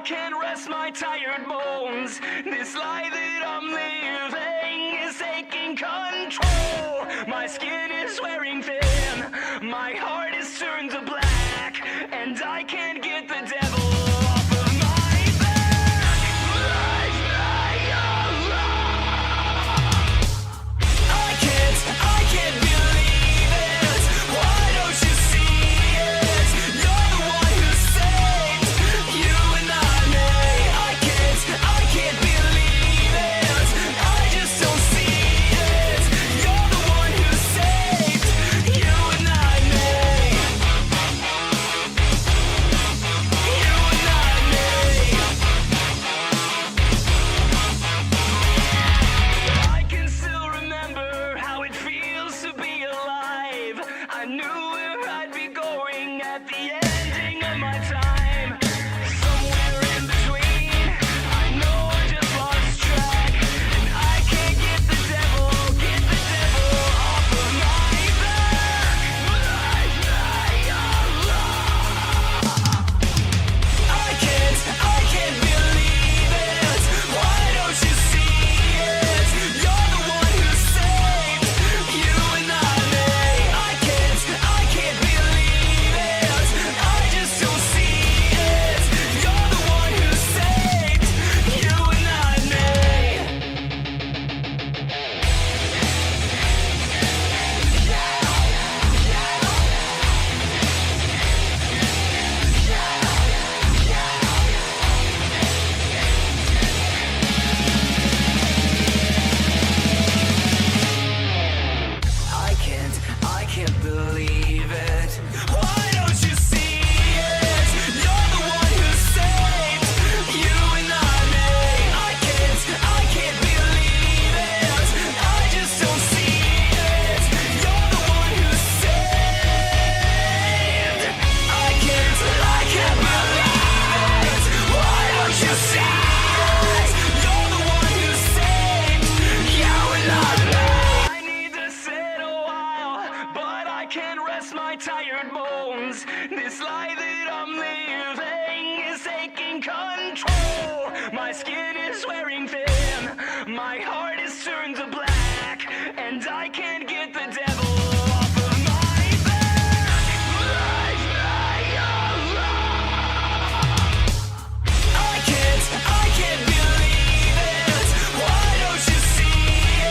Can't rest my tired bones. This lie that I'm living is taking control. My skin is wearing thin, my heart is turned to black, and I can't get the devil off of my back. I can't believe it. Why don't you see it? You're the one who saved you and I can't believe it. I just don't see it. You're the one who saved you and me. You and me. I can still remember how it feels to be alive. I knew where I'd be going at the ending of my time. Somewhere in between, I know I just lost track, and I can't get the devil off of my back. I can't believe it. Why don't you see it? You're the one who saved you and me. I can't believe it. I just don't see it. You're the one who saved you and me. I can't believe it. Why don't you see it? You're the one who saved you and me. I can't believe it. I just don't see it. You're the one who saved. I can't believe it. Why don't you see it? You're the one who saved you and me. I need to sit a while, but I can't rest my tired bones. This lie that I'm living is taking control. My skin is wearing thin, my heart is turned to black, and I can't get the devil off of my back. I can't believe it. Why don't you see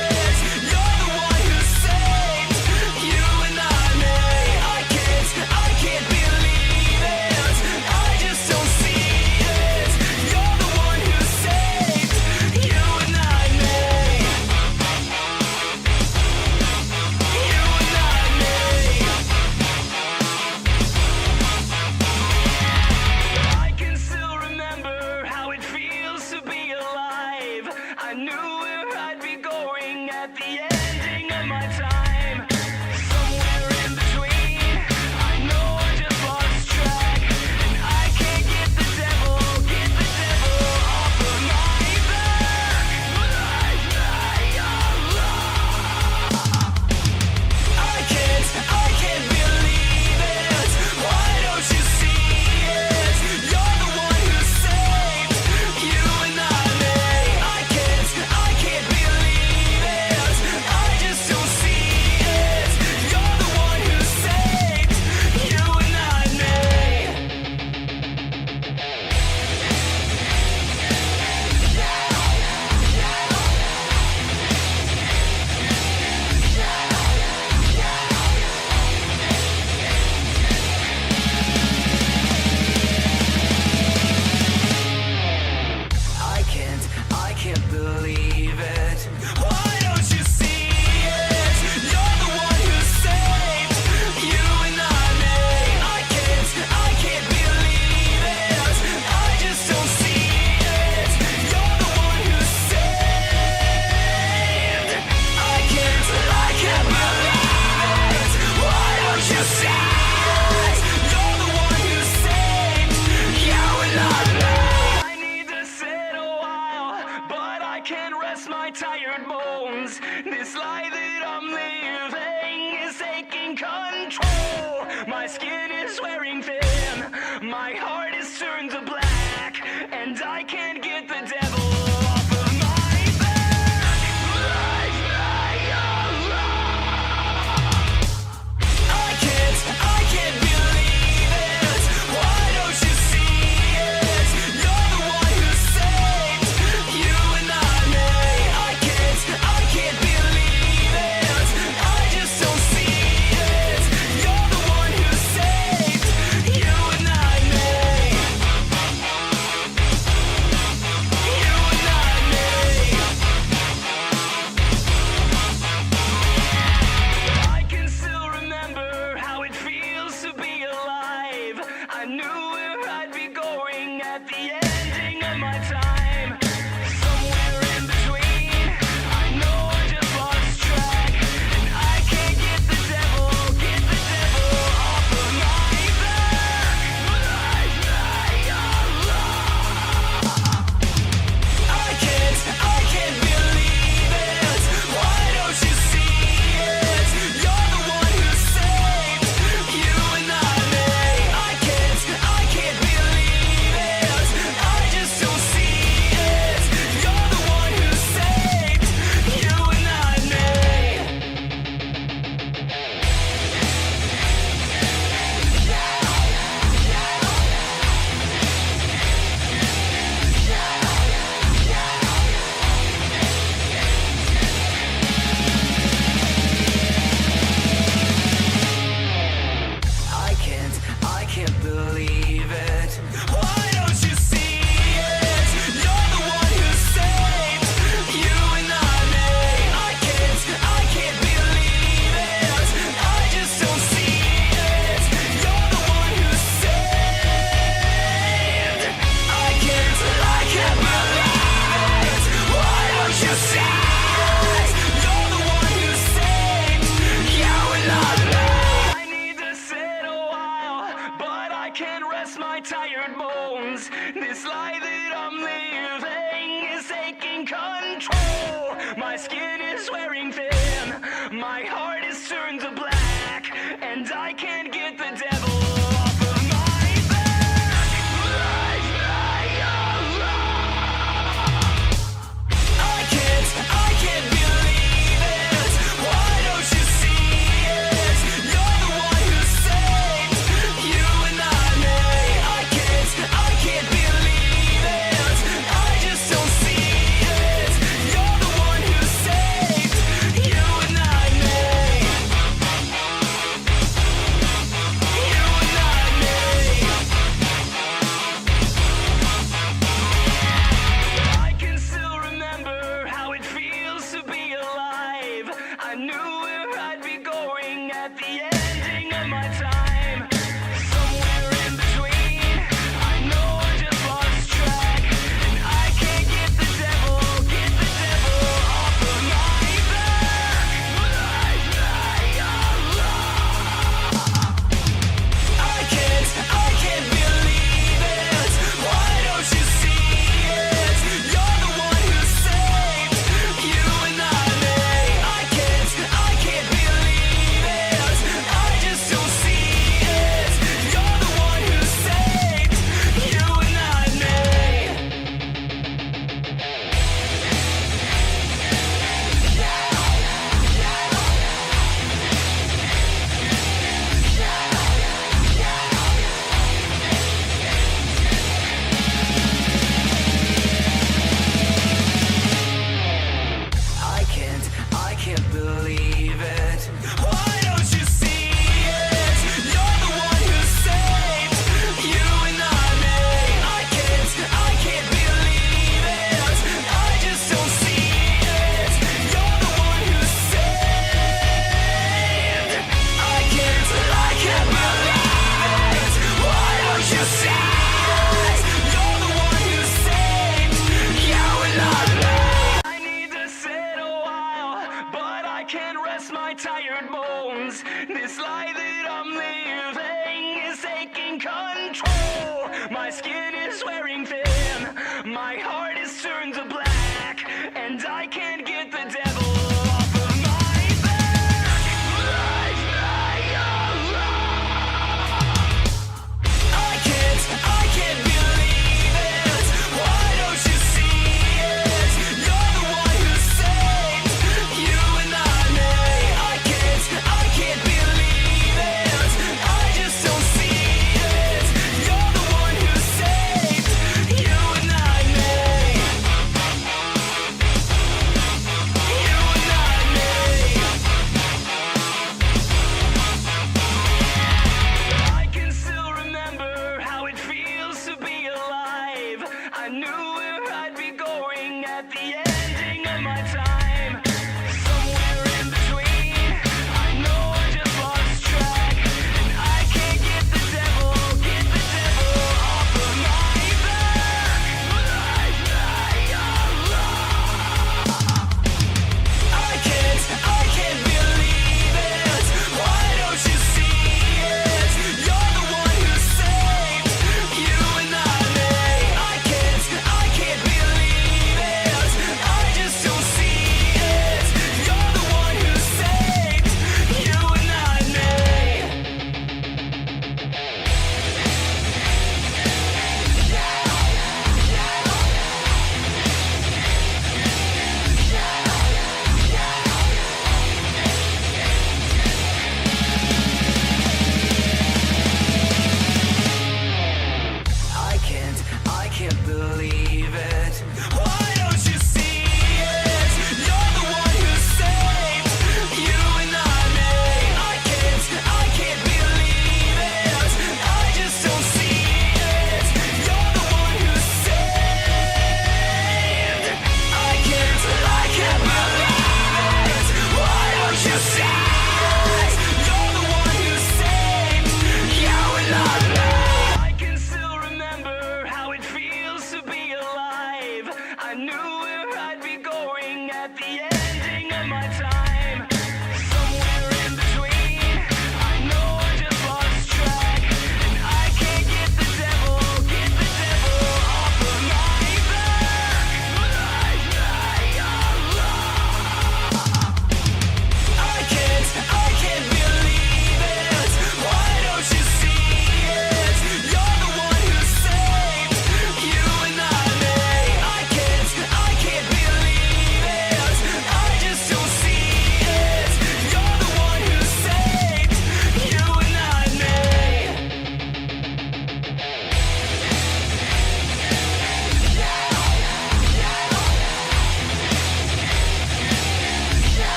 it? You're the one who saved you and me. I can't believe it. My skin is wearing thin, my heart is turned to black, and I can't get the devil off of my back. I can't believe it. Why don't you see it? You're the one who saved you and not me. I can't believe it. I just don't see it. You're the one who saved you and not me. You and not me. I can still remember how it feels to be alive. I knew where I'd be going at the ending of my time. Somewhere in between, I know I just lost track, and I can't get the devil off of my back. I can't believe it. Why don't you see it? You're the one who saved you and not me. I can't believe it. I just don't see it. You're the one who saved you and not me. I can't believe it. Why don't you see it? You're the one who saved you and not me. I can't believe it. I just don't see it. You're the one who saved. I can't believe it. Why don't you see it? You're the one who saved you and not me. I need to sit a while, but I can't rest my tired bones. This lie that I'm living is taking control. My skin is wearing thin, my heart is turned to black, and I can't get the devil off of my back. I can't believe it. Why don't you see it? You're the one who saved you and not me. I can't believe it. I just don't see it. You're the one who saved you and not me. You and not me. I can still remember how it feels to be alive. I knew where I'd be going at the ending of my time. Somewhere in between, I know I just lost track, and I can't get the devil off of my back. I can't believe it. Why don't you see it? You're the one who saved you and not me. I can't believe it. I just don't see it. You're the one who saved you and not me. I can't believe it. Why don't you see it? You're the one who saved you and not me. I can't believe it. I just don't see it. You're the one who saved. I can't believe it. Why don't you see it? You're the one who saved you and not me. I need to sit a while, but I can't rest my tired bones. This lie that